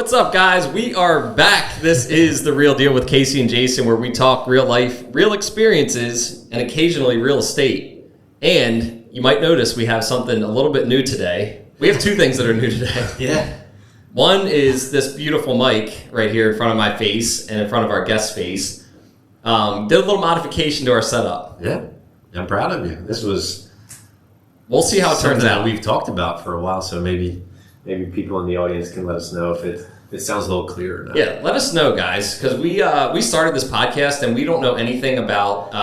What's up, guys? We are back. This is The Real Deal with Casey and Jason, where we talk real life, real experiences, and occasionally real estate. And you might notice we have something a little bit new today. We have two things that are new today. Yeah. One is this beautiful mic right here in front of my face and in front of our guest's face. Did a little modification to our setup. Yeah. I'm proud of you. This was... We'll see how it turns out. We've talked about for a while, so maybe people in the audience can let us know if it sounds a little clearer or not. Yeah, let us know, guys, because we started this podcast and we don't know anything about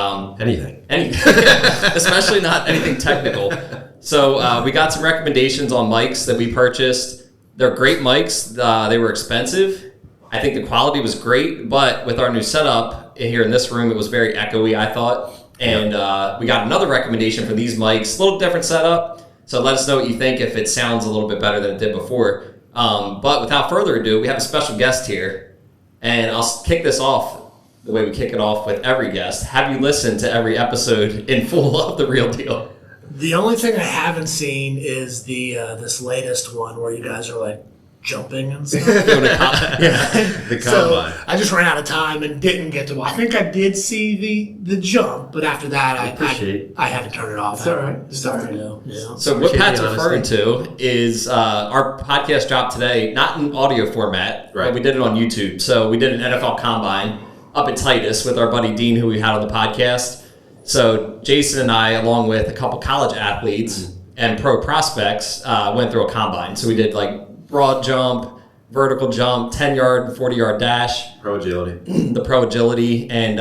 anything, especially not anything technical. So we got some recommendations on mics that we purchased. They're great mics. They were expensive. I think the quality was great, but with our new setup here in this room, it was very echoey, I thought. And we got another recommendation for these mics, a little different setup. So let us know what you think, if it sounds a little bit better than it did before. But without further ado, we have a special guest here. And I'll kick this off the way we kick it off with every guest. Have you listened to every episode in full of The Real Deal? The only thing I haven't seen is the this latest one where you guys are like jumping and stuff. The combine. So I just ran out of time and didn't get to. I think I did see the jump, but after that, I had to turn it off. It's all right. It's all right. Yeah. So what Pat's referring to is our podcast dropped today, not in audio format, right, but we did it on YouTube. So we did an NFL Combine up at Titus with our buddy Dean, who we had on the podcast. So Jason and I, along with a couple college athletes and pro prospects, went through a combine. So we did like broad jump, vertical jump, 10-yard, 40-yard dash. Pro agility. The pro agility. And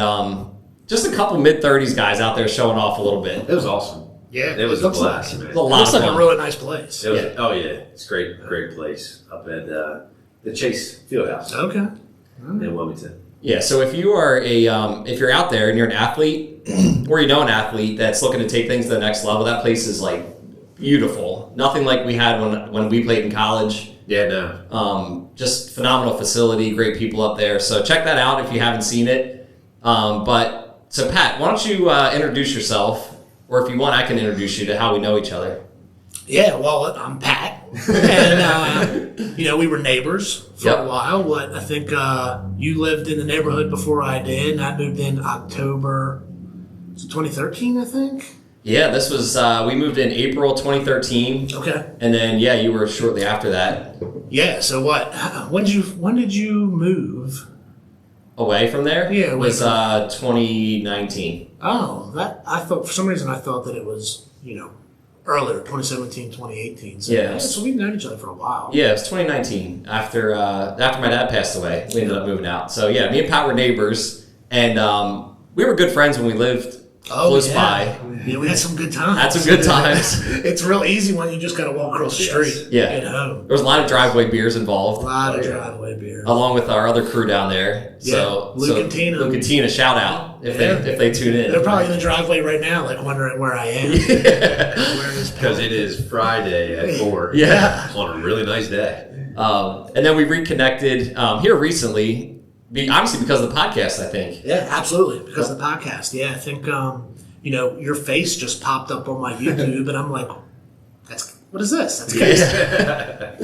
just a couple mid-30s guys out there showing off a little bit. It was awesome. Yeah. It was a blast, man. It looks like a really nice place. It was, Oh, yeah. It's great place up at the Chase Fieldhouse. Okay. In Wilmington. Yeah, so if you are if you're out there and you're an athlete, or you know an athlete that's looking to take things to the next level, that place is like beautiful. Nothing like we had when we played in college. Yeah, no. Just phenomenal facility, great people up there. So check that out if you haven't seen it. So Pat, why don't you introduce yourself, or if you want, I can introduce you to how we know each other. Yeah, well, I'm Pat, and we were neighbors for a while. I think you lived in the neighborhood before I did, and I moved in October 2013, I think. Yeah, this was we moved in April 2013. Okay, and then you were shortly after that. Yeah. So what? When did you move away from there? Yeah, it was 2019. Oh, I thought for some reason I thought that it was earlier, 2017, 2018. So, yeah. So we've known each other for a while. Yeah, it was 2019. After my dad passed away, we ended up moving out. So yeah, me and Pat were neighbors, and we were good friends when we lived close by. Yeah, we had some good times. Had some good times. It's real easy when you just got to walk across the street. Yeah. Home. There was a lot of driveway beers involved. A lot of driveway beers. Along with our other crew down there. Yeah, Luke and Tina. Luke and Tina, shout out if they tune in. They're probably in the driveway right now, like wondering where I am. Because it is Friday at 4. Yeah. On a really nice day. And then we reconnected here recently, obviously because of the podcast, I think. Yeah, absolutely. Because of the podcast. Yeah, I think, your face just popped up on my YouTube, and I'm like, what is this? That's good.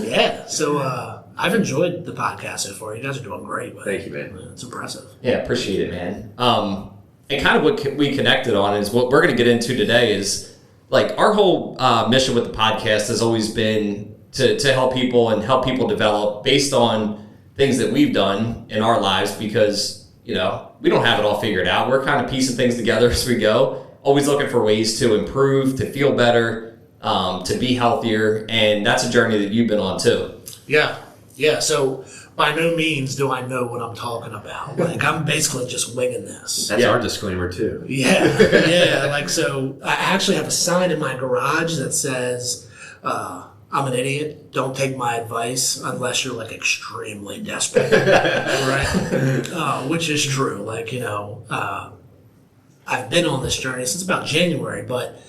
Yeah. So I've enjoyed the podcast so far. You guys are doing great. Thank you, man. It's impressive. Yeah, appreciate it, man. And kind of what we connected on is what we're going to get into today is like our whole mission with the podcast has always been to help people and help people develop based on things that we've done in our lives, because we don't have it all figured out. We're kind of piecing things together as we go, always looking for ways to improve, to feel better, to be healthier, and that's a journey that you've been on too. Yeah. So by no means do I know what I'm talking about. Like, I'm basically just winging this. That's our disclaimer too. Yeah. Like, so I actually have a sign in my garage that says, I'm an idiot. Don't take my advice unless you're like extremely desperate, right? Which is true. Like, I've been on this journey since about January, but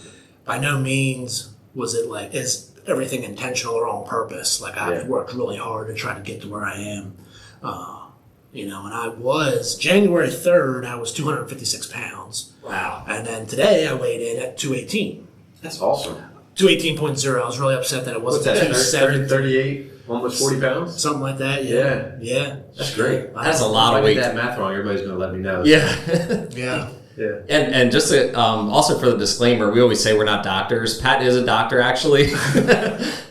by no means is everything intentional or on purpose. Like, I've worked really hard to try to get to where I am. And I was January 3rd, I was 256 pounds. Wow. And then today I weighed in at 218. That's awesome. 218.0. I was really upset that it wasn't 270. 38? Almost 40 pounds? Something like that, yeah. That's great. That's a lot of If I weight. get that math wrong, everybody's going to let me know. Yeah. Yeah. Yeah. And just to, also for the disclaimer, we always say we're not doctors. Pat is a doctor, actually.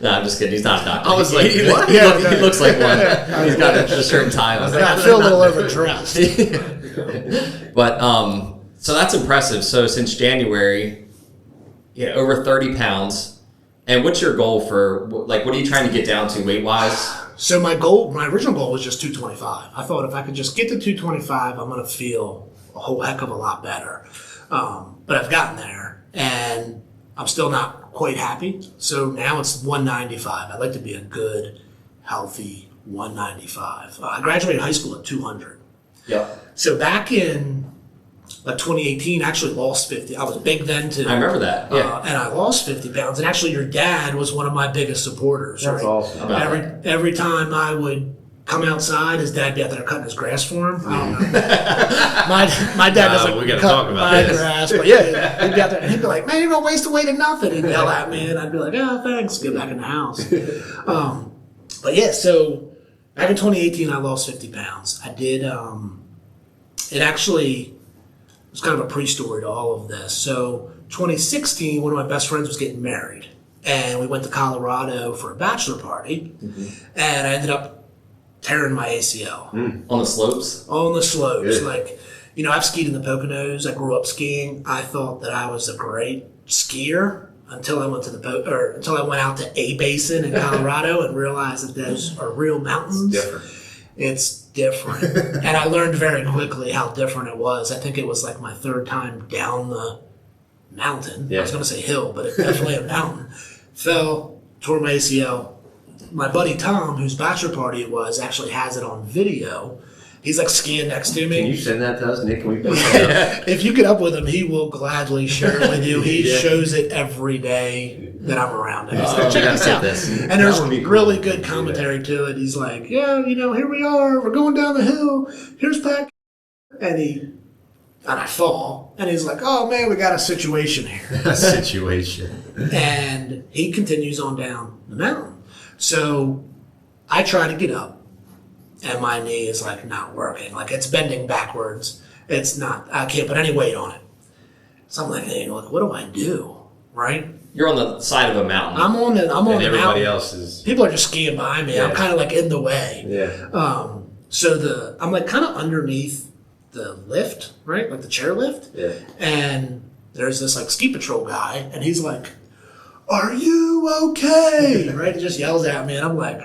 No, I'm just kidding. He's not a doctor. I was like, what? He looks like one. He's got a shirt and tie on. I feel a little overdressed. But so that's impressive. So since January, over 30 pounds. And what's your goal for, like, what are you trying to get down to weight wise? So my original goal was just 225. I thought if I could just get to 225, I'm going to feel a whole heck of a lot better. But I've gotten there, and I'm still not quite happy. So now it's 195. I'd like to be a good, healthy 195. I graduated high school at 200. Yeah. So back in 2018, I actually lost 50. I was big then too. I remember that. Yeah. And I lost 50 pounds. And actually, your dad was one of my biggest supporters. That's right? awesome. Every time I would come outside, his dad would be out there cutting his grass for him. I don't know. my dad doesn't we gotta cut talk about my this. grass, but yeah, he'd be out there and he'd be like, "Man, you're gonna waste away to nothing." He'd yell at me, and I'd be like, "Oh, thanks." Get back in the house. But yeah, so back in 2018, I lost 50 pounds. I did. It actually was kind of a pre-story to all of this. So 2016, one of my best friends was getting married, and we went to Colorado for a bachelor party, and I ended up tearing my ACL On the slopes? on the slopes. Good. Like, I've skied in the Poconos. I grew up skiing. I thought that I was a great skier until I went to until I went out to A Basin in Colorado and realized that those are real mountains. It's different. And I learned very quickly how different it was. I think it was like my third time down the mountain. Yeah. I was going to say hill, but it's definitely a mountain. Fell, tore my ACL. My buddy Tom, whose bachelor party it was, actually has it on video. He's like skiing next to me. Can you send that to us, Nick? Can we put that up? If you get up with him, he will gladly share it with you. He Yeah. shows it every day that I'm around him. He's Oh, like, we check gotta this set out. this. And That there's would be cool. really good commentary to it. He's like, yeah, here we are. We're going down the hill. Here's Pat. And I fall. And he's like, oh, man, we got a situation here. A situation. And he continues on down the mountain. So I try to get up. And my knee is like not working. Like it's bending backwards. It's not, I can't put any weight on it. So I'm like, hey, what do I do? Right? You're on the side of a mountain. I'm on the And mountain. everybody else is. People are just skiing behind me. Yeah. I'm kind of like in the way. Yeah. So I'm like kind of underneath the lift, right? Like the chair lift. Yeah. And there's this like ski patrol guy, and he's like, "Are you okay?" Right? He just yells at me, and I'm like,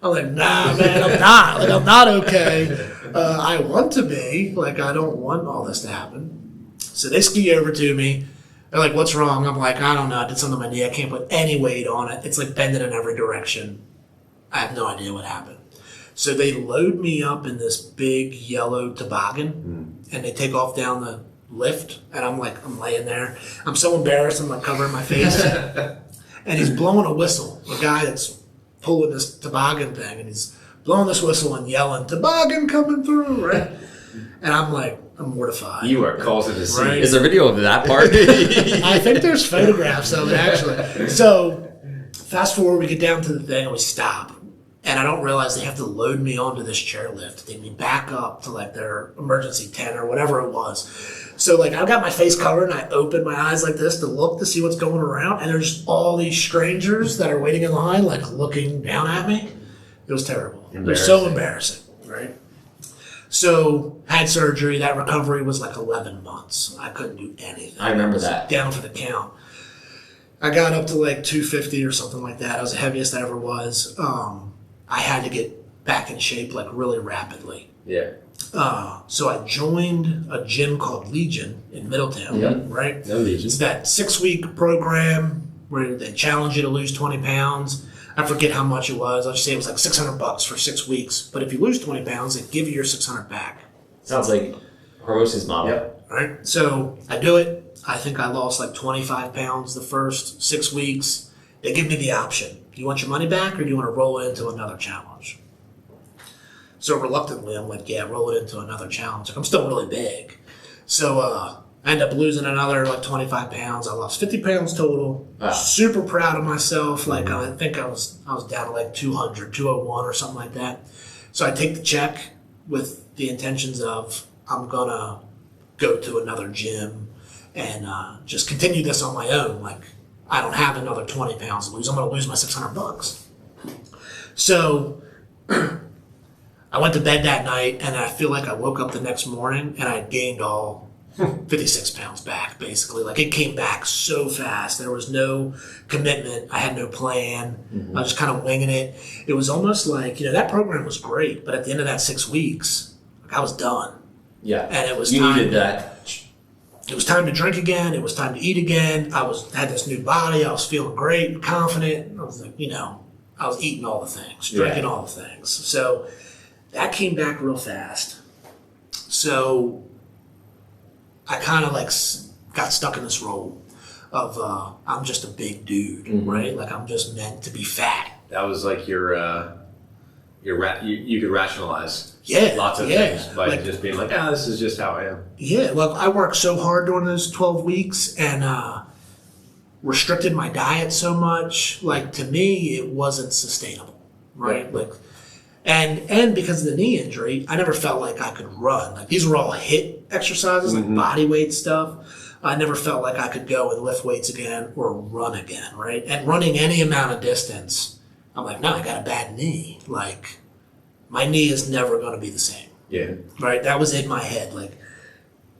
I'm like, nah, man, I'm not. Like, I'm not okay. I want to be. Like, I don't want all this to happen. So they ski over to me. They're like, what's wrong? I'm like, I don't know. I did something to my knee. I can't put any weight on it. It's like bending in every direction. I have no idea what happened. So they load me up in this big yellow toboggan, and they take off down the lift, and I'm laying there. I'm so embarrassed. I'm like covering my face. And he's blowing a whistle. The guy that's pulling this toboggan thing, and he's blowing this whistle and yelling, "Toboggan coming through," right? And I'm like, I'm mortified. You are causing a scene. Right. Is there video of that part? I think there's photographs of it, actually. So fast forward, we get down to the thing, and we stop. And I don't realize they have to load me onto this chairlift, take me back up to like their emergency tent or whatever it was. So like I've got my face covered, and I open my eyes like this to look to see what's going around, and there's all these strangers that are waiting in line, like looking down at me. It was terrible. It was so embarrassing, right? So had surgery. That recovery was like 11 months. I couldn't do anything. I remember I was that. down for the count. I got up to like 250 or something like that. I was the heaviest I ever was. I had to get back in shape like really rapidly. Yeah. So I joined a gym called Legion in Middletown, Yep. right? No Legion. It's that 6-week program where they challenge you to lose 20 pounds. I forget how much it was. I'll just say it was like $600 for 6 weeks. But if you lose 20 pounds, they give you your 600 back. Sounds like Hormoz's model. Yep. Right? So I do it. I think I lost like 25 pounds the first 6 weeks. They give me the option. Do you want your money back, or do you want to roll it into another challenge? So reluctantly, I'm like, yeah, roll it into another challenge. Like, I'm still really big. So I ended up losing another like 25 pounds. I lost 50 pounds total. Wow. Super proud of myself. Like I think I was down to like 200, 201 or something like that. So I take the check with the intentions of I'm gonna go to another gym and just continue this on my own. Like I don't have another 20 pounds to lose. I'm gonna lose my $600. So I went to bed that night and I feel like I woke up the next morning and I gained all 56 pounds back, basically. Like it came back so fast. There was no commitment. I had no plan. I was just kind of winging it. It was almost like, that program was great, but at the end of that 6 weeks, like I was done. Yeah. And it was you time. needed that. It was time to drink again. It was time to eat again. I had this new body. I was feeling great, confident. I was like, I was eating all the things, drinking all the things. So that came back real fast. So I kind of like got stuck in this role of I'm just a big dude, right? Like I'm just meant to be fat. That was like you could rationalize lots of things by like, just being like, this is just how I am. Yeah, well, I worked so hard during those 12 weeks and restricted my diet so much. Like to me, it wasn't sustainable, right? Yeah. Like, and because of the knee injury, I never felt like I could run. Like these were all HIIT exercises, like body weight stuff. I never felt like I could go and lift weights again or run again, right? And running any amount of distance, I'm like, no, I got a bad knee. Like my knee is never going to be the same. Yeah. Right? That was in my head. Like,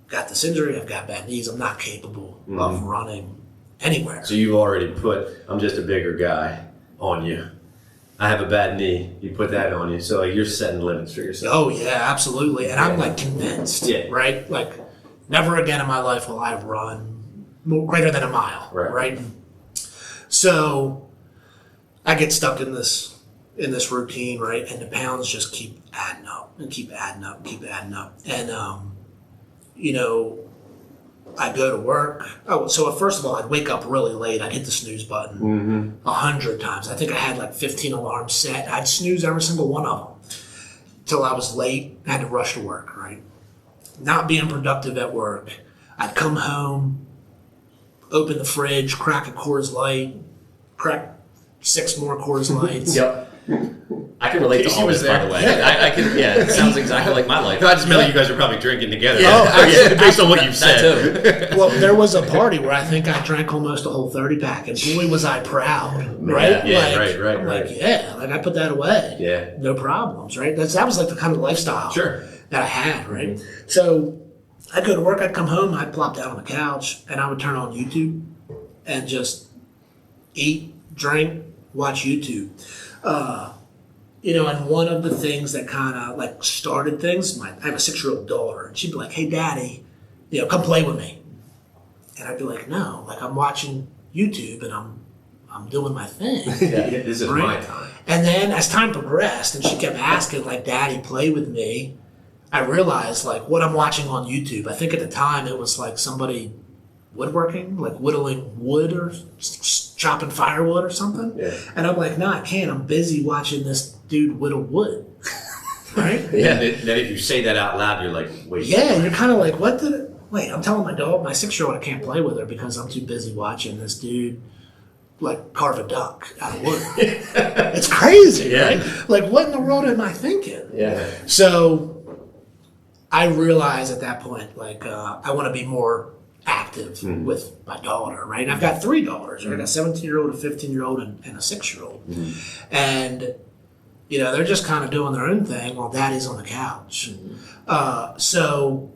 got this injury, I've got bad knees, I'm not capable of running anywhere. So you've already put, I'm just a bigger guy on you. I have a bad knee. You put that on you. So like, you're setting limits for yourself. Oh, yeah, absolutely. And I'm like convinced, right? Like, never again in my life will I run greater than a mile, right? So I get stuck in this routine, right? And the pounds just keep adding up and keep adding up, keep adding up. And, I go to work. Oh, so first of all, I'd wake up really late. I'd hit the snooze button 100 times. I think I had like 15 alarms set. I'd snooze every single one of them till I was late. I had to rush to work, right? Not being productive at work. I'd come home, open the fridge, crack a Coors Light, crack 6 more Coors Lights. Yep. I can relate to all this, by the way. I can. Yeah, it sounds exactly like my life. I just know you guys are probably drinking together. Yeah. Based on what you've said. That too. Well, there was a party where I think I drank almost a whole 30-pack, and boy, was I proud, right? Yeah, like, right. I'm like, I put that away. Yeah. No problems, right? That was like the kind of lifestyle that I had, right? So I'd go to work, I'd come home, I'd plop down on the couch, and I would turn on YouTube and just eat, drink, watch YouTube. And one of the things that kind of like started things, I have a 6-year-old daughter, and she'd be like, "Hey, Daddy, come play with me." And I'd be like, "No, like I'm watching YouTube and I'm doing my thing." This is my time. And then as time progressed, and she kept asking, like, "Daddy, play with me," I realized like what I'm watching on YouTube. I think at the time it was like somebody woodworking, like whittling wood or chopping firewood or something. Yeah. And I'm like, no, I can't. I'm busy watching this dude whittle wood. Right? Yeah. Then if you say that out loud, you're like, wait. Yeah, you're kind of like, wait, I'm telling my 6-year-old I can't play with her because I'm too busy watching this dude like carve a duck out of wood. It's crazy, right? Like, what in the world am I thinking? Yeah. So I realized at that point, like, I want to be more active with my daughter, right? And I've got 3 daughters, right? I got a 17-year-old, a 15-year-old, and a 6-year-old. And, they're just kind of doing their own thing while Daddy's on the couch. So,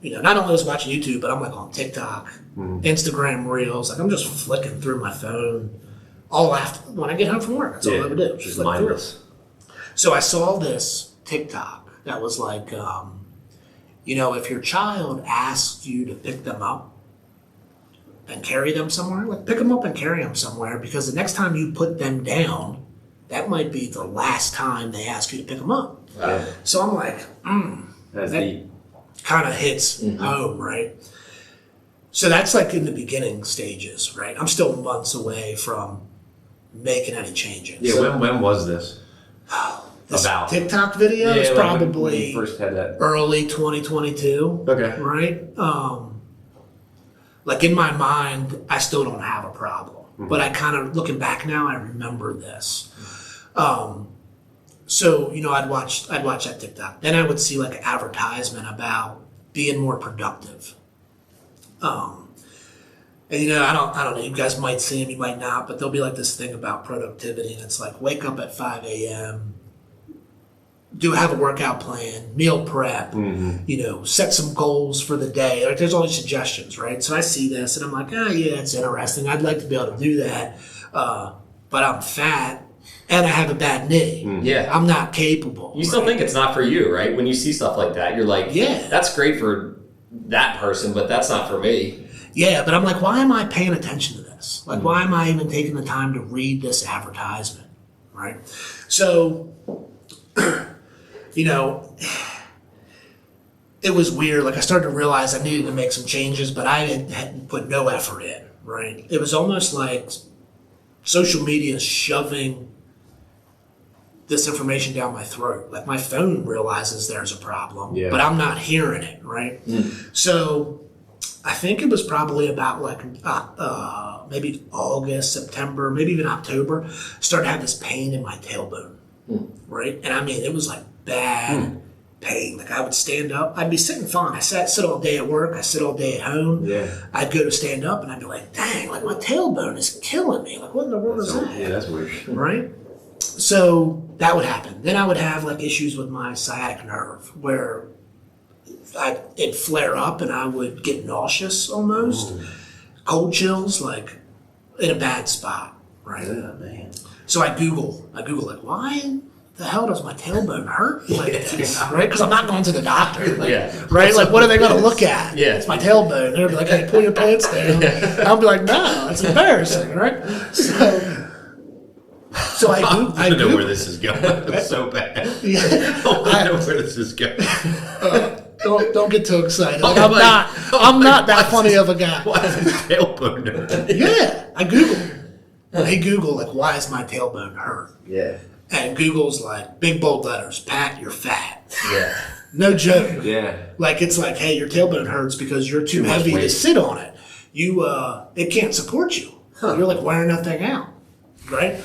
not only was I watching YouTube, but I'm like on TikTok, Instagram Reels. Like I'm just flicking through my phone all after when I get home from work. That's all I would do. Just mindless. So I saw this TikTok that was like, if your child asks you to pick them up and carry them somewhere, like pick them up and carry them somewhere, because the next time you put them down, that might be the last time they ask you to pick them up. Wow. So I'm like, that kind of hits home, right? So that's like in the beginning stages, right? I'm still months away from making any changes. Yeah, so, when was this? This TikTok video is probably when you first had that. Early 2022. Okay. Right? like in my mind, I still don't have a problem. But I kind of, looking back now, I remember this. So, I'd watch that TikTok. Then I would see like an advertisement about being more productive. And I don't know, you guys might see them, you might not, but there'll be like this thing about productivity, and it's like wake up at 5 a.m., have a workout plan, meal prep, set some goals for the day. Like there's all these suggestions, right? So I see this and I'm like, yeah, it's interesting. I'd like to be able to do that. But I'm fat and I have a bad knee. Yeah. I'm not capable. You still think it's not for you, right? When you see stuff like that, you're like, yeah, that's great for that person, but that's not for me. Yeah, but I'm like, why am I paying attention to this? Like, why am I even taking the time to read this advertisement, right? So, it was weird. Like, I started to realize I needed to make some changes, but I hadn't put no effort in, right? It was almost like social media shoving this information down my throat. Like, my phone realizes there's a problem, but I'm not hearing it, right? So I think it was probably about like maybe August, September, maybe even October, started to have this pain in my tailbone, right? And I mean, it was like bad pain. Like I would stand up, I'd be sitting fine. I sit all day at work, I sit all day at home. Yeah. I'd go to stand up and I'd be like, dang, like my tailbone is killing me. Like what in the world is that? Yeah, that's weird. Right? So that would happen. Then I would have like issues with my sciatic nerve where it'd flare up and I would get nauseous almost. Cold chills, like in a bad spot, right? Yeah, man. So I Google like, why the hell does my tailbone hurt like this, right? Because I'm not going to the doctor, like, right? Like, what are they going to look at? Yeah. It's my tailbone. They'll be like, hey, pull your pants down. I'll be like, no, it's embarrassing, right? So I don't know where this is going. It's so bad. Yeah. I don't know where this is going. Don't get too excited. Like, I'm not that funny of a guy. Why is his tailbone hurt? Yeah, I Google. Hey Google, like, why is my tailbone hurt? Yeah. And Google's like, big bold letters, Pat, you're fat. Yeah. No joke. Yeah. Like, it's like, hey, your tailbone hurts because you're too heavy to sit on it. It can't support you. You're like wearing that thing out, right?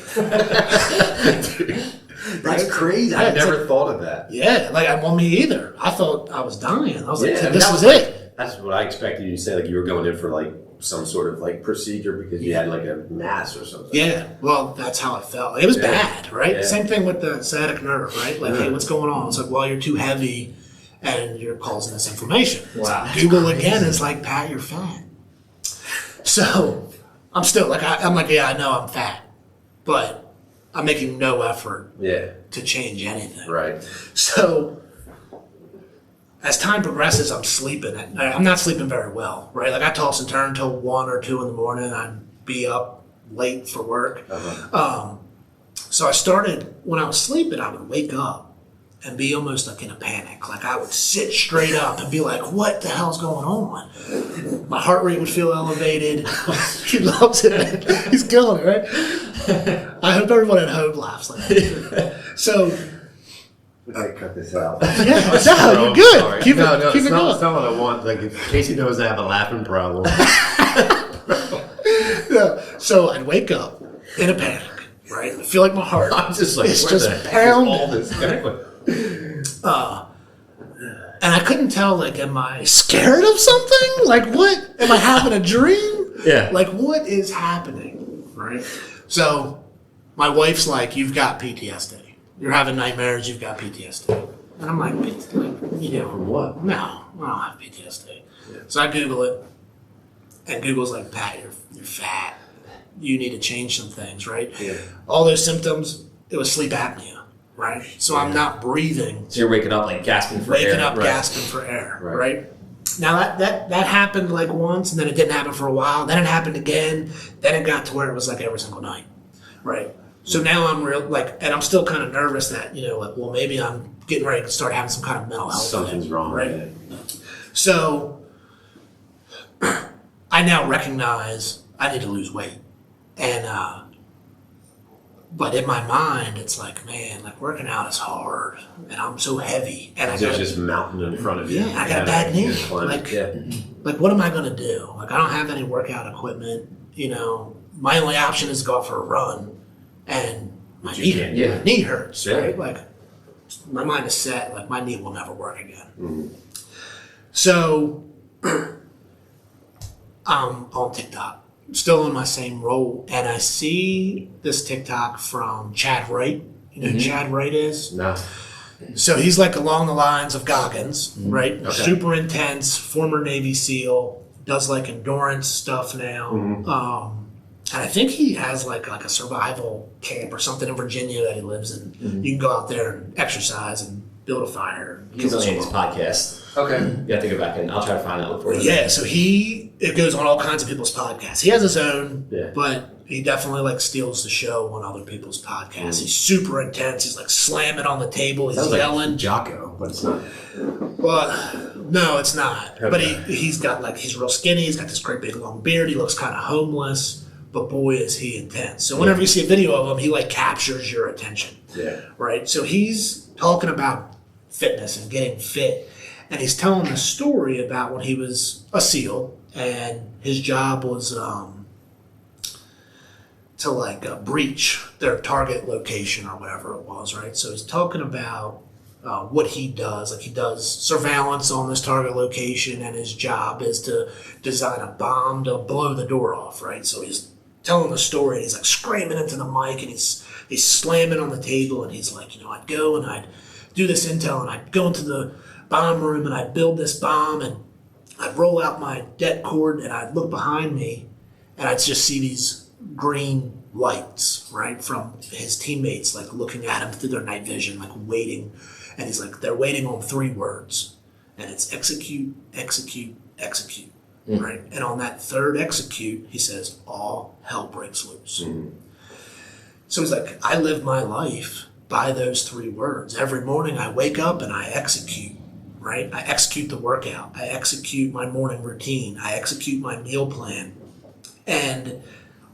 That's crazy. I never thought of that. Yeah, well, me either. I thought I was dying. I was like, I mean, this was it. That's what I expected you to say. Like you were going in for like some sort of like procedure because you had like a mass or something. Yeah, well, that's how it felt. It was bad, right? Yeah. Same thing with the sciatic nerve, right? Like, hey, what's going on? It's like, well, you're too heavy and you're causing this inflammation. Wow. Google again is like, Pat, you're fat. So I'm still like, I'm like, yeah, I know I'm fat, but I'm making no effort to change anything. Right. So as time progresses, I'm sleeping. I'm not sleeping very well, right? Like I toss and turn until 1 or 2 in the morning. I'd be up late for work. So I started, when I was sleeping, I would wake up and be almost like in a panic. Like I would sit straight up and be like, what the hell's going on? My heart rate would feel elevated. He loves it. He's killing it, right? I hope everyone at home laughs like that. So we gotta cut this out. Yeah, no, you're good. Sorry. Keep it it's going. not what I want. Like, in case he knows I have a laughing problem. Yeah. So I'd wake up in a panic, right? I feel like my heart I'm just like, is just pounding. All this and I couldn't tell, like, am I scared of something? Like, what? Am I having a dream? Yeah. Like, what is happening, right? So my wife's like, you've got PTSD. You're having nightmares, you've got PTSD. And I'm like, from what? No, I don't have PTSD. Yeah. So I Google it, and Google's like, Pat, you're fat. You need to change some things, right? Yeah. All those symptoms, it was sleep apnea, right? So I'm not breathing. So you're waking up like gasping for air. Waking up gasping for air, right? Now that happened like once, and then it didn't happen for a while. Then it happened again. Then it got to where it was like every single night, right? So now I'm and I'm still kind of nervous that, like, well, maybe I'm getting ready to start having some kind of mental health. Something's wrong, right? So I now recognize I need to lose weight. And But in my mind, it's like, man, like working out is hard, and I'm so heavy, and There's just mountain in front of you. I got a bad knee. Like, like what am I gonna do? Like I don't have any workout equipment. You know, my only option is to go out for a run, and my knee hurts. Yeah. Right? Like my mind is set. Like my knee will never work again. So I'm on TikTok. Still in my same role, and I see this TikTok from Chad Wright. You know who Chad Wright is? No. So he's like along the lines of Goggins, right? Okay. Super intense, former Navy SEAL, does like endurance stuff now. And I think he has like a survival camp or something in Virginia that he lives in. You can go out there and exercise and build a fire. He's on Andy's podcast. Okay. You have to go back and I'll try to find out for you. Yeah, so it goes on all kinds of people's podcasts. He has his own, but he definitely like steals the show on other people's podcasts. He's super intense. He's like slamming on the table. He's yelling. Like Jocko, but it's not. Well, no, it's not. Okay. But he's got like, he's real skinny. He's got this great big long beard. He looks kind of homeless, but boy, is he intense. So whenever you see a video of him, he like captures your attention. Yeah. Right? So he's talking about fitness and getting fit. And he's telling the story about when he was a SEAL and his job was to like breach their target location or whatever it was, right? So he's talking about what he does. Like he does surveillance on this target location, and his job is to design a bomb to blow the door off, right? So he's telling the story, and he's like screaming into the mic, and he's slamming on the table, and he's like, you know, I'd go and I'd do this intel, and I'd go into the bomb room, and I'd build this bomb, and I'd roll out my det cord, and I'd look behind me, and I'd just see these green lights, right, from his teammates, like looking at him through their night vision, like waiting. And he's like, they're waiting on 3 words, and it's execute, execute, execute, right? And on that third execute, he says, all hell breaks loose. So he's like, I live my life by those 3 words. Every morning I wake up and I execute. Right? I execute the workout. I execute my morning routine. I execute my meal plan. And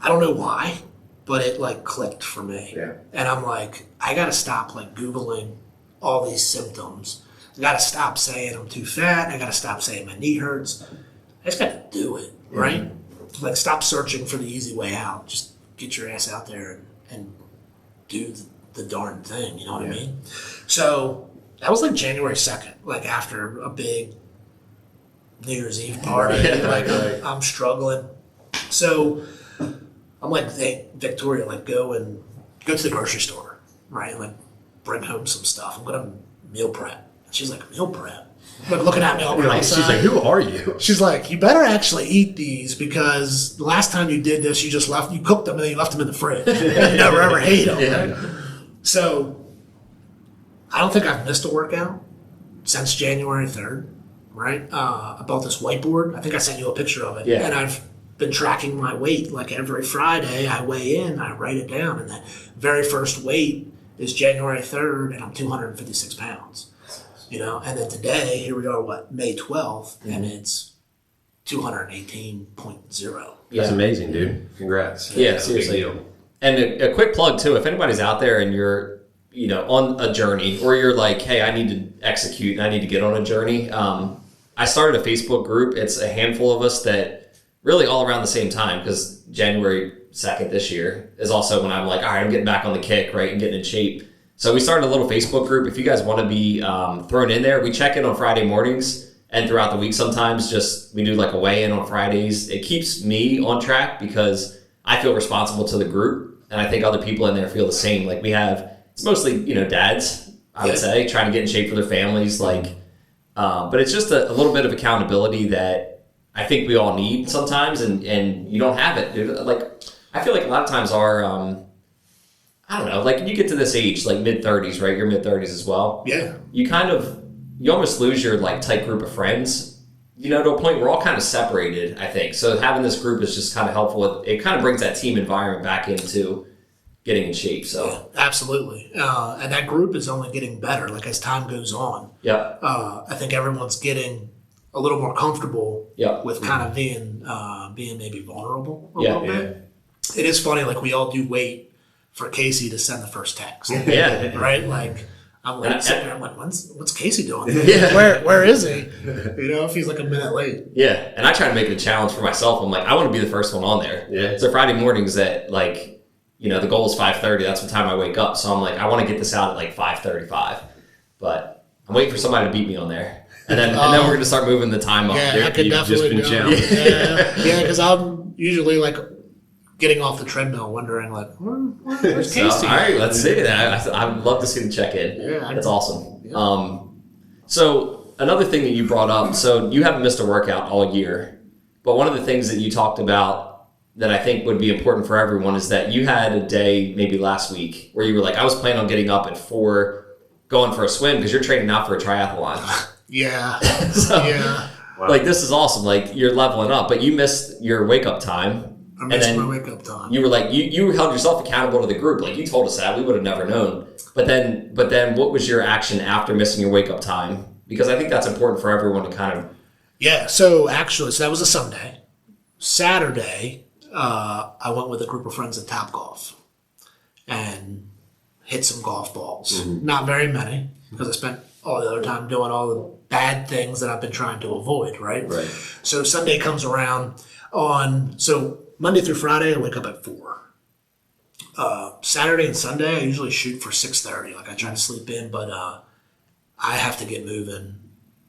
I don't know why, but it like clicked for me. Yeah. And I'm like, I got to stop like Googling all these symptoms. I got to stop saying I'm too fat. I got to stop saying my knee hurts. I just got to do it, right? Like stop searching for the easy way out. Just get your ass out there and do the darn thing. You know what I mean? So that was like January 2nd, like after a big New Year's Eve party. Right. I'm struggling. So I'm like, hey, Victoria, like go to the grocery store, right? And like bring home some stuff. I'm going to meal prep. And she's like, meal prep? Like looking at me all crazy. She's like, who are you? She's like, you better actually eat these because the last time you did this, you cooked them and then you left them in the fridge. And you never ever ate them. Yeah. Right? So I don't think I've missed a workout since January 3rd, right? I bought this whiteboard. I think I sent you a picture of it. Yeah. And I've been tracking my weight. Like every Friday, I weigh in, I write it down. And the very first weight is January 3rd, and I'm 256 pounds. You know, and then today, here we are, May 12th, and it's 218.0. That's amazing, dude. Congrats. Yeah, That's a big seriously. deal. And a quick plug too, if anybody's out there and you're, you know, on a journey, or you're like, hey, I need to execute and I need to get on a journey. I started a Facebook group. It's a handful of us that really all around the same time, because January 2nd this year is also when I'm like, all right, I'm getting back on the kick, right, and getting in shape. So we started a little Facebook group. If you guys want to be thrown in there, we check in on Friday mornings, and throughout the week sometimes we do like a weigh-in on Fridays. It keeps me on track because I feel responsible to the group, and I think other people in there feel the same. Like it's mostly, you know, dads, I would say, trying to get in shape for their families. Like, but it's just a little bit of accountability that I think we all need sometimes, and you don't have it, dude. Like, I feel like a lot of times I don't know, like you get to this age, like mid-30s, right? You're mid-30s as well. Yeah. You almost lose your like tight group of friends, you know, to a point where we're all kind of separated, I think. So having this group is just kind of helpful. It kind of brings that team environment back into getting in shape. So absolutely. And that group is only getting better, like as time goes on. Yep. I think everyone's getting a little more comfortable with kind of being maybe vulnerable a little bit. It is funny, like we all do weight for Casey to send the first text. Yeah. Right? Like, I'm like sitting there, I'm like, what's Casey doing? Yeah. Where is he? You know, if he's like a minute late. Yeah, and I try to make it a challenge for myself. I'm like, I want to be the first one on there. Yeah. So Friday mornings at like, you know, the goal is 5:30. That's what time I wake up. So I'm like, I want to get this out at like 5:35. But I'm waiting for somebody to beat me on there. And then we're going to start moving the time up. Yeah, I could You've definitely just been challenged. Yeah, because I'm usually like getting off the treadmill wondering like, where's Casey? So, all right, let's see that. I would love to see the check-in. Yeah. That's awesome. Yeah. So another thing that you brought up, so you haven't missed a workout all year, but one of the things that you talked about that I think would be important for everyone is that you had a day maybe last week where you were like, I was planning on getting up at 4, going for a swim because you're training out for a triathlon. Yeah. So, Yeah. Wow. like, this is awesome. Like, you're leveling up, but you missed your wake-up time. I missed my wake up time. You were like, you held yourself accountable to the group. Like, you told us that. We would have never known. But then what was your action after missing your wake-up time? Because I think that's important for everyone to kind of... Yeah, so actually, that was a Sunday. Saturday, I went with a group of friends at Topgolf and hit some golf balls. Mm-hmm. Not very many, because I spent all the other time doing all the bad things that I've been trying to avoid, right? Right. So Sunday comes around so Monday through Friday, I wake up at 4. Saturday and Sunday, I usually shoot for 6:30. Like, I try to sleep in, but I have to get moving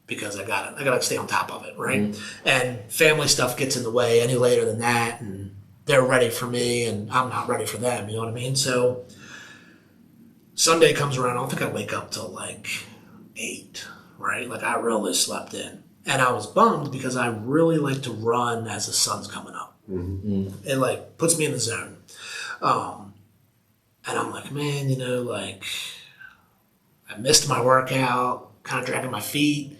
because I gotta stay on top of it, right? Mm-hmm. And family stuff gets in the way any later than that, and they're ready for me, and I'm not ready for them. You know what I mean? So Sunday comes around. I don't think I wake up till like 8, right? Like, I really slept in, and I was bummed because I really like to run as the sun's coming up. Mm-hmm. It like puts me in the zone. And I'm like, man, you know, like, I missed my workout, kind of dragging my feet.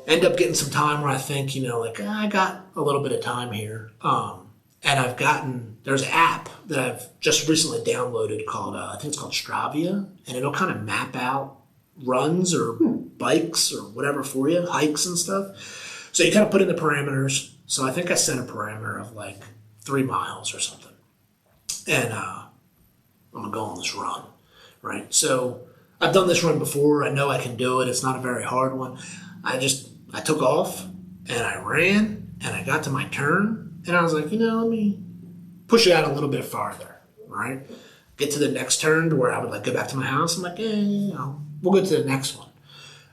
End up getting some time where I think, you know, like, I got a little bit of time here. And there's an app that I've just recently downloaded called, I think it's called Stravia, and it'll kind of map out runs or bikes or whatever for you, hikes and stuff. So you kind of put in the parameters. So I think I set a parameter of like 3 miles or something. And I'm going to go on this run, right? So I've done this run before. I know I can do it. It's not a very hard one. I took off and I ran and I got to my turn and I was like, you know, let me push it out a little bit farther, right? Get to the next turn to where I would like go back to my house. I'm like, you know, we'll go to the next one.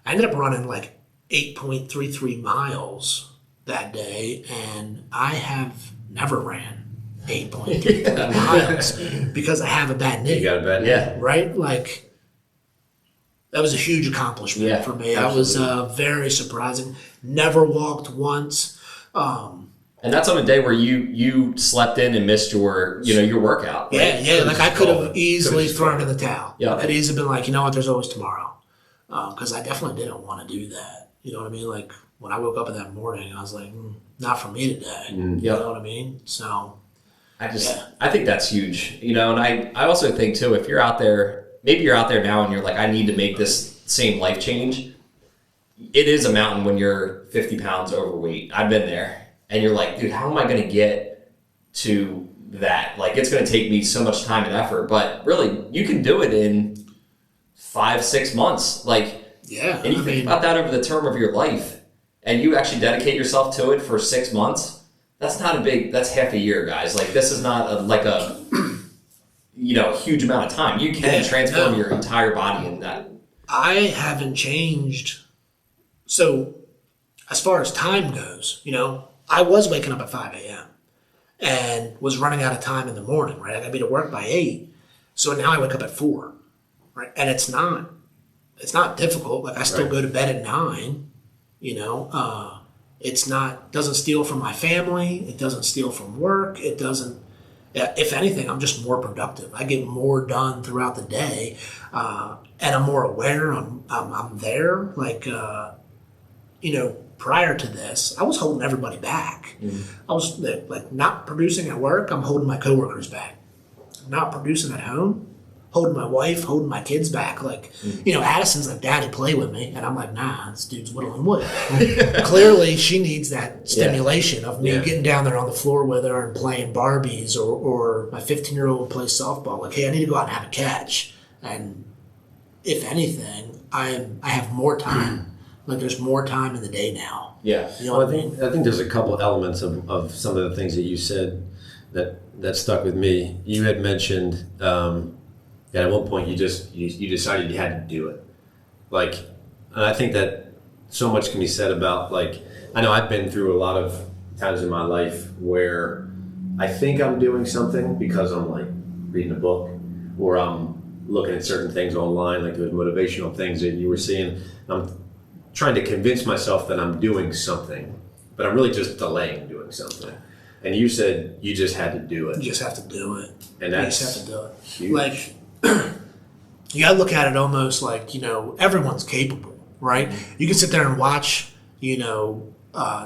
I ended up running like 8.33 miles that day, and I have never ran 8.33 miles because I have a bad knee. You got a bad knee? Yeah. Right? Like, that was a huge accomplishment for me. Absolutely. That was very surprising. Never walked once. And that's on a day where you slept in and missed your workout. Right? Yeah. Like, I could have easily thrown in the towel. Yeah. I could easily been like, you know what, there's always tomorrow. Because I definitely didn't want to do that. You know what I mean? Like, when I woke up in that morning, I was like, not for me today. You know what I mean? So... I think that's huge, you know, and I also think too, if you're out there, maybe you're out there now and you're like, I need to make this same life change. It is a mountain when you're 50 pounds overweight. I've been there, and you're like, dude, how am I going to get to that? Like, it's going to take me so much time and effort, but really you can do it in 5-6 months. Like, yeah, and you think about that over the term of your life, and you actually dedicate yourself to it for 6 months. That's half a year, guys. Like, this is not a huge amount of time. You can transform your entire body in that. I haven't changed. So as far as time goes, you know, I was waking up at 5 a.m. and was running out of time in the morning, right? I got to be to work by 8. So now I wake up at 4, right? And it's not difficult. Like, I still go to bed at 9, you know, doesn't steal from my family. It doesn't steal from work. It doesn't, if anything, I'm just more productive. I get more done throughout the day. And I'm more aware. I'm there. Like, you know, prior to this, I was holding everybody back. I was like not producing at work. I'm holding my coworkers back. Not producing at home, holding my wife, holding my kids back. Like, Addison's like, Daddy, play with me. And I'm like, nah, this dude's whittling wood. Clearly, she needs that stimulation of me getting down there on the floor with her and playing Barbies, or my 15-year-old plays softball. Like, hey, I need to go out and have a catch. And if anything, I have more time. Like, there's more time in the day now. Yeah. You know what I mean? I think there's a couple elements of some of the things that you said that stuck with me. You had mentioned that at one point you decided you had to do it. Like, and I think that so much can be said about, like, I know I've been through a lot of times in my life where I think I'm doing something because I'm like reading a book, or I'm looking at certain things online, like those motivational things that you were seeing. I'm trying to convince myself that I'm doing something, but I'm really just delaying doing something. And you said you just had to do it. You just have to do it. And that's you just have to do it. huge. Like, you gotta look at it almost like, everyone's capable, right? You can sit there and watch,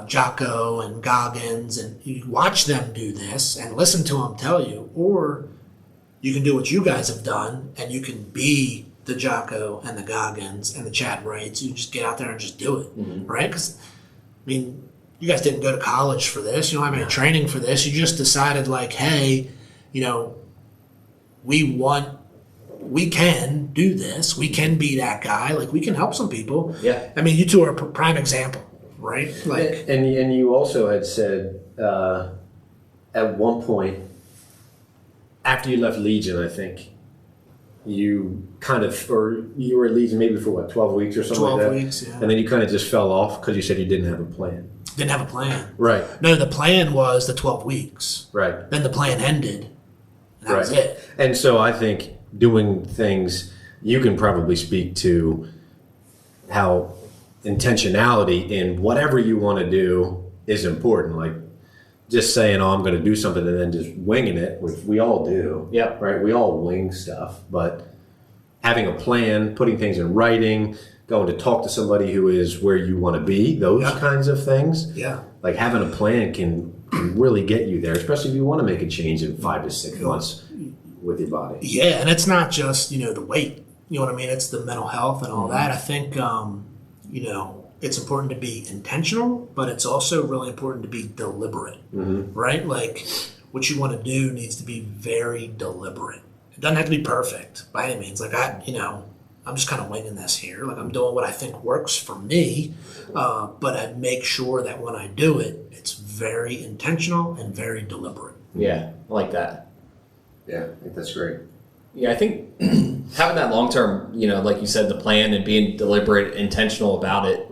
Jocko and Goggins, and you watch them do this and listen to them tell you, or you can do what you guys have done, and you can be the Jocko and the Goggins and the Chad Wrights. You just get out there and just do it, right? Because, you guys didn't go to college for this. You don't have any training for this. You just decided, like, hey, we can do this. We can be that guy. Like, we can help some people. Yeah. You two are a prime example, right? Like, and you also had said at one point after you left Legion, I think you were at Legion maybe for 12 weeks or something 12 like that. weeks, yeah. And then you kind of just fell off because you said you didn't have a plan. Didn't have a plan. Right. No, the plan was the 12 weeks. Right. Then the plan ended. And that was it. And so I think doing things, you can probably speak to how intentionality in whatever you want to do is important. Like, just saying, I'm going to do something and then just winging it, which we all do. Yeah. Right? We all wing stuff. But having a plan, putting things in writing, going to talk to somebody who is where you want to be, those kinds of things. Yeah. Like, having a plan can really get you there, especially if you want to make a change in 5 to 6 months with your body. Yeah, and it's not just, the weight. You know what I mean? It's the mental health and all that. I think, it's important to be intentional, but it's also really important to be deliberate, right? Like, what you want to do needs to be very deliberate. It doesn't have to be perfect by any means. Like, I'm just kind of winging this here. Like, I'm doing what I think works for me, but I make sure that when I do it, it's very intentional and very deliberate. Yeah, I like that. Yeah, I think that's great. Yeah, I think having that long-term, like you said, the plan and being deliberate, intentional about it,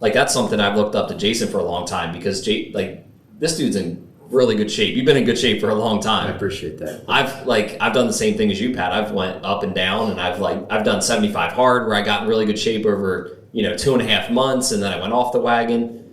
like, that's something I've looked up to Jason for a long time, because this dude's in really good shape. You've been in good shape for a long time. I appreciate that. I've done the same thing as you, Pat. I've went up and down, and I've done 75 hard, where I got in really good shape over 2.5 months, and then I went off the wagon.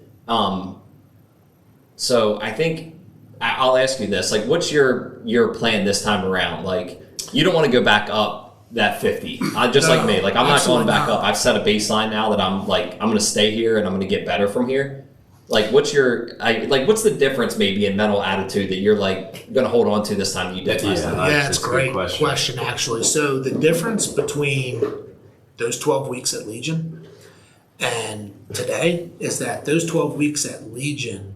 So I think I'll ask you this: like, what's your plan this time around? Like, you don't want to go back up that 50, just like me. Like, I'm not going back up. I've set a baseline now that I'm going to stay here and I'm going to get better from here. Like, what's the difference maybe in mental attitude that you're going to hold on to this time that you did last time? Yeah, it's a great question, actually. So the difference between those 12 weeks at Legion and today is that those 12 weeks at Legion,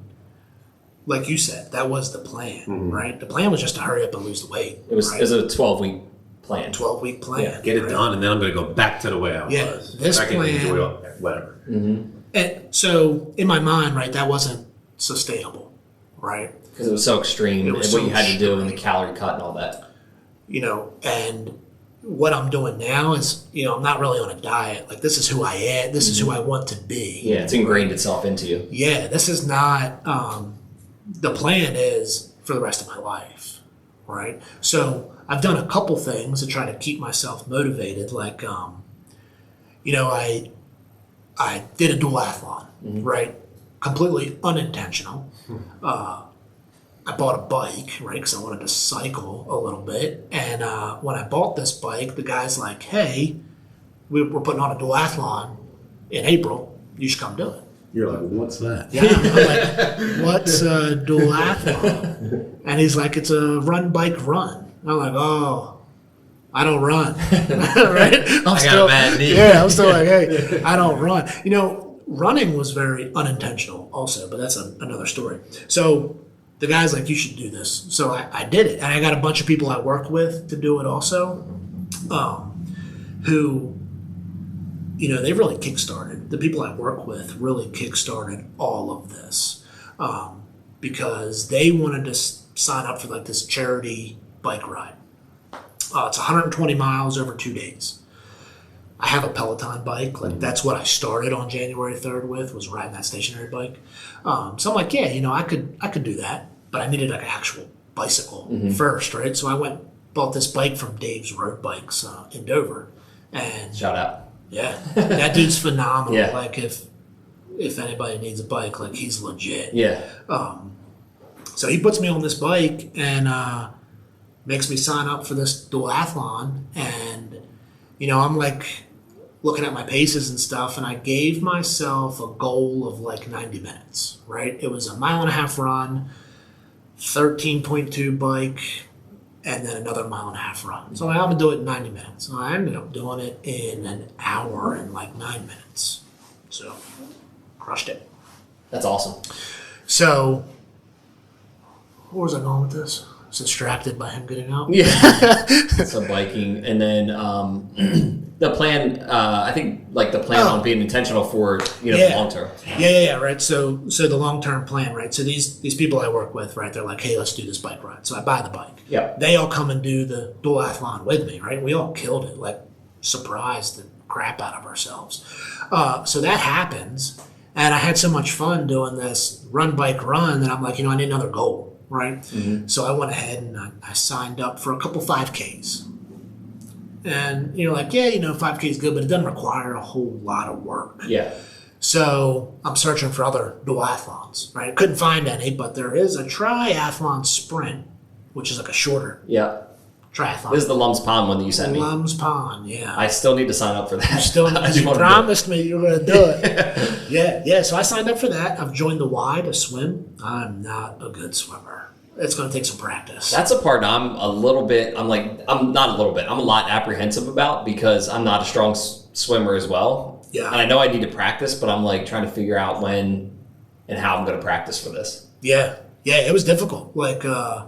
like you said, that was the plan, right? The plan was just to hurry up and lose the weight. It was a 12-week plan. 12-week plan. Yeah, get it done, and then I'm going to go back to the way I was. This I can plan, enjoy whatever. And so in my mind, right, that wasn't sustainable, right? Because it was so extreme, and what you had to do, and the calorie cut and all that. And what I'm doing now is, I'm not really on a diet. Like, this is who I am. This is who I want to be. Yeah, it's ingrained itself into you. Yeah, this is not, the plan is for the rest of my life, right? So I've done a couple things to try to keep myself motivated. Like, I did a duathlon, right? Completely unintentional. I bought a bike, right? Because I wanted to cycle a little bit. And when I bought this bike, the guy's like, hey, we're putting on a duathlon in April. You should come do it. You're like, what's that? Yeah, I'm like, what's a duathlon? And he's like, it's a run, bike, run. And I'm like, oh, I don't run. Right? I got a bad knee. Yeah, I'm still like, hey, I don't run. Running was very unintentional also, but that's another story. So the guy's like, you should do this. So I did it. And I got a bunch of people I work with to do it also, who, they really kickstarted. The people I work with really kickstarted all of this because they wanted to sign up for like this charity bike ride. It's 120 miles over 2 days. I have a Peloton bike. Like that's what I started on January 3rd with, was riding that stationary bike. So I'm like, yeah, I could do that, but I needed like an actual bicycle first, right? So I bought this bike from Dave's Road Bikes in Dover, and Shout out. yeah, that dude's phenomenal. Yeah. Like if anybody needs a bike, like he's legit. Yeah. So he puts me on this bike and makes me sign up for this duathlon, and I'm like looking at my paces and stuff, and I gave myself a goal of like 90 minutes, right? It was a 1.5 mile run, 13.2 bike, and then another 1.5 mile run. So I'm gonna do it in 90 minutes. So I ended up doing it in an hour and like 9 minutes. So crushed it. That's awesome. So where was I going with this? I was distracted by him getting out. Yeah. So biking, and then the plan. I think like the plan on being intentional for the long term. Yeah. Right. So the long term plan, right? So these people I work with, right? They're like, hey, let's do this bike ride. So I buy the bike. Yeah. They all come and do the duathlon with me, right? We all killed it, like surprised the crap out of ourselves. So that happens, and I had so much fun doing this run bike run that I'm like, I need another goal. Right? Mm-hmm. So I went ahead and I signed up for a couple 5Ks. And, 5K is good, but it doesn't require a whole lot of work. Yeah. So I'm searching for other duathlons, right? I couldn't find any, but there is a triathlon sprint, which is like a shorter triathlon. This is the Lums Pond one that you sent me. Lums Pond, yeah. I still need to sign up for that. You promised me you were going to do it. Yeah. So I signed up for that. I've joined the Y to swim. I'm not a good swimmer. It's going to take some practice. That's a part I'm a lot apprehensive about because I'm not a strong swimmer as well. Yeah. And I know I need to practice, but I'm like trying to figure out when and how I'm going to practice for this. Yeah, it was difficult. Like, I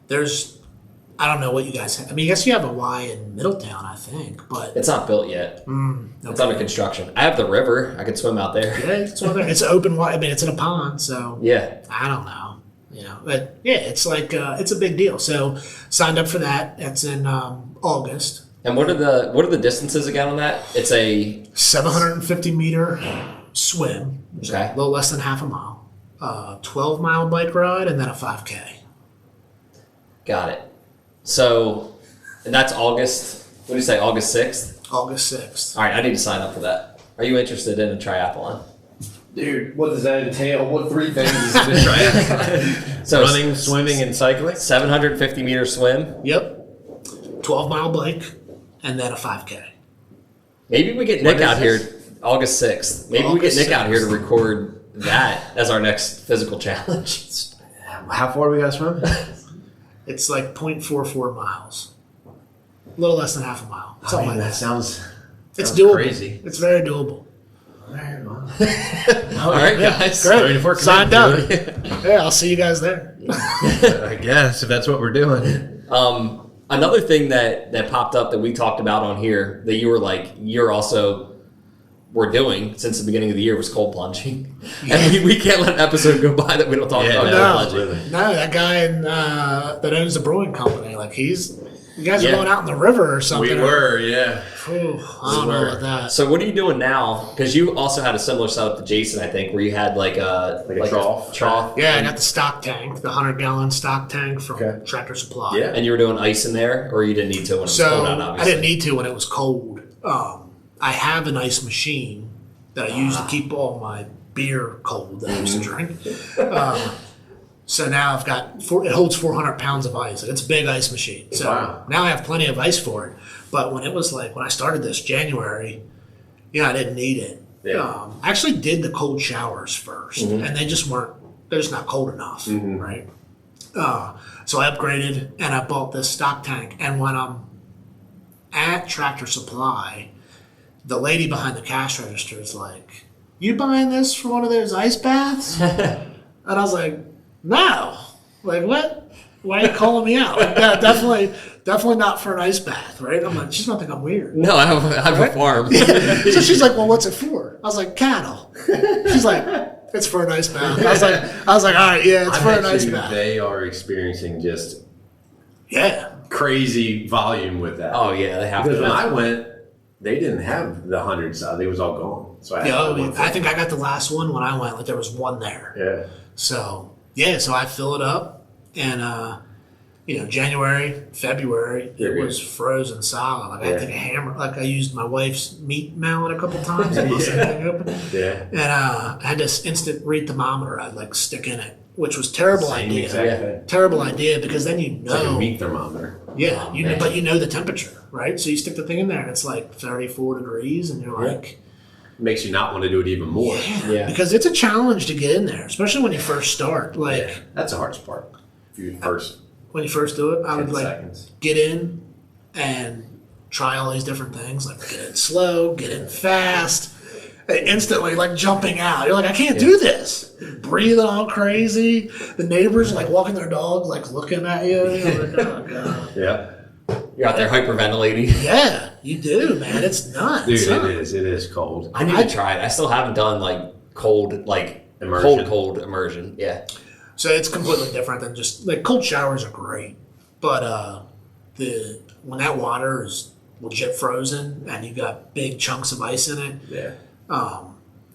don't know what you guys have. I mean, I guess you have a Y in Middletown, I think, but it's not built yet. Okay. It's under construction. I have the river. I could swim out there. Yeah, it's an open water. I mean, it's in a pond, so yeah. I don't know. But yeah, it's like it's a big deal. So signed up for that. That's in August. And what are the distances again on that? It's a 750 meter swim, okay, a little less than half a mile. 12-mile bike ride, and then a 5K. Got it. So, and that's August. What did you say? August 6th. August 6th. All right, I need to sign up for that. Are you interested in a triathlon? Dude, what does that entail? What 3 things is the triathlon? So running, swimming, and cycling? 750 meter swim. Yep. 12-mile bike, and then a 5K. Maybe we get Nick out here August 6th. Maybe we get Nick out here to record that as our next physical challenge. How far do we got to swim? It's like 0.44 miles. A little less than half a mile. Something like that sounds doable. Crazy. It's very doable. All right, well. All right, guys. Great. Signed up. Yeah, I'll see you guys there. I guess, if that's what we're doing. Another thing that popped up that we talked about on here that you were like, we're doing since the beginning of the year was cold plunging. And we can't let an episode go by that we don't talk about cold plunging. No, that guy that owns the brewing company, like you guys are going out in the river or something. We were, yeah. I don't know about that. So what are you doing now? Because you also had a similar setup to Jason, I think, where you had like a trough. Yeah, I got the stock tank, the 100-gallon stock tank from Tractor Supply. Yeah, and you were doing ice in there, or you didn't need to when it was cold out, obviously? I didn't need to when it was cold. I have an ice machine that I use to keep all my beer cold that I used to drink. So now I've got it holds 400 pounds of ice. It's a big ice machine. So now I have plenty of ice for it. But when I started this January, I didn't need it. Yeah. I actually did the cold showers first, and they're just not cold enough, right? So I upgraded and I bought this stock tank. And when I'm at Tractor Supply, the lady behind the cash register is like, "You buying this for one of those ice baths?" And I was like, "No. Like, what? Why are you calling me out?" Like, yeah, definitely not for an ice bath, right? I'm like, she's gonna think I'm weird. No, I have a farm. So she's like, "Well, what's it for?" I was like, "Cattle." She's like, "It's for an ice bath." I was like, "All right, yeah, it's for an ice bath." They are experiencing just Yeah. crazy volume with that. Oh yeah, they have Because to. when I went, they didn't have the hundreds. They was all gone. So I think I got the last one when I went. Like there was one there. Yeah. So yeah, so I fill it up, and January, February, it was frozen solid. Like I think a hammer. Like I used my wife's meat mallet a couple times to bust that thing open. Yeah. And I had this instant read thermometer I'd like stick in it, which was terrible Same idea. exact thing. Terrible idea because then you It's like a know. meat thermometer. Yeah, man. but you know the temperature, right? So you stick the thing in there and it's like 34 degrees and you're like, Makes you not want to do it even more. Yeah. because it's a challenge to get in there, especially when you first start. Like Yeah. That's the hardest part. If you first when you first do it, I 10 would like seconds. get in and try all these different things, like get in slow, get in fast, and instantly like jumping out. You're like, I can't do this. Breathing all crazy. The neighbors are like walking their dogs, like looking at you. You're like, oh god. Yeah. You're out there hyperventilating. Yeah, you do, man. It's nuts. Dude, huh? it is cold. I need to try it. I still haven't done like cold, like Immersion. cold immersion. Yeah. So it's completely different than just like cold showers are great, but when that water is legit frozen and you got big chunks of ice in it, Yeah.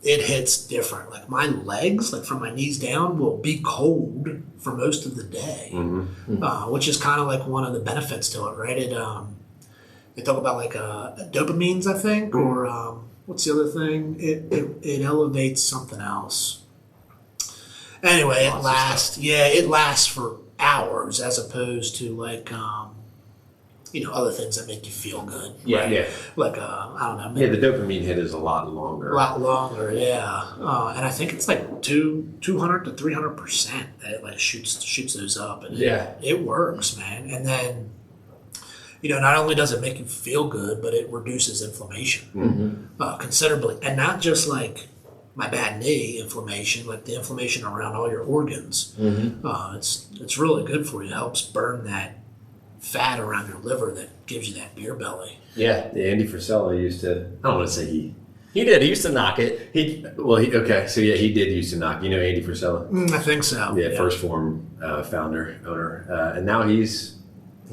it hits different. Like my legs, like from my knees down, will be cold for most of the day, which is kind of like one of the benefits to it, right? They talk about like dopamines, I think, or what's the other thing? It elevates something else. Anyway, it lasts. Yeah, it lasts for hours as opposed to like other things that make you feel good. Yeah. right? Yeah. Like I don't know. Yeah, the dopamine hit is a lot longer. A lot longer, yeah, and I think it's like 200 to 300% that it like shoots those up, and it works, man. And then, not only does it make you feel good, but it reduces inflammation considerably, and not just like my bad knee inflammation, like the inflammation around all your organs. It's really good for you. It helps burn that fat around your liver that gives you that beer belly. Yeah. Andy Frisella used to. I don't want to say he. He did. He used to knock it. He did used to knock. You know Andy Frisella? I think so. Yeah, First Form founder, owner, and now he's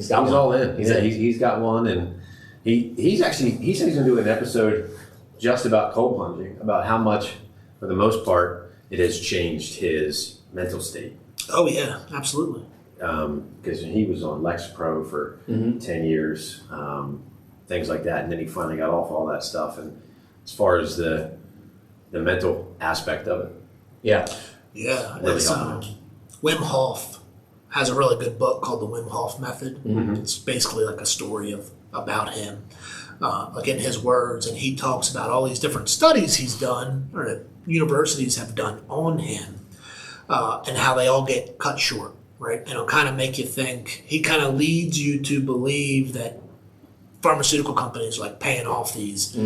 got one. all in. He's got one, and he said he's going to do an episode just about cold plunging, about how much, for the most part, it has changed his mental state. Oh yeah, absolutely. Because he was on Lexapro for 10 years, things like that, and then he finally got off all that stuff. And as far as the mental aspect of it, Yeah. really It's, helped. Wim Hof has a really good book called The Wim Hof Method. It's basically like a story about him, like in his words, and he talks about all these different studies he's done, or that universities have done on him, and how they all get cut short, right? And it'll kind of make you think, he kind of leads you to believe that pharmaceutical companies are like paying off these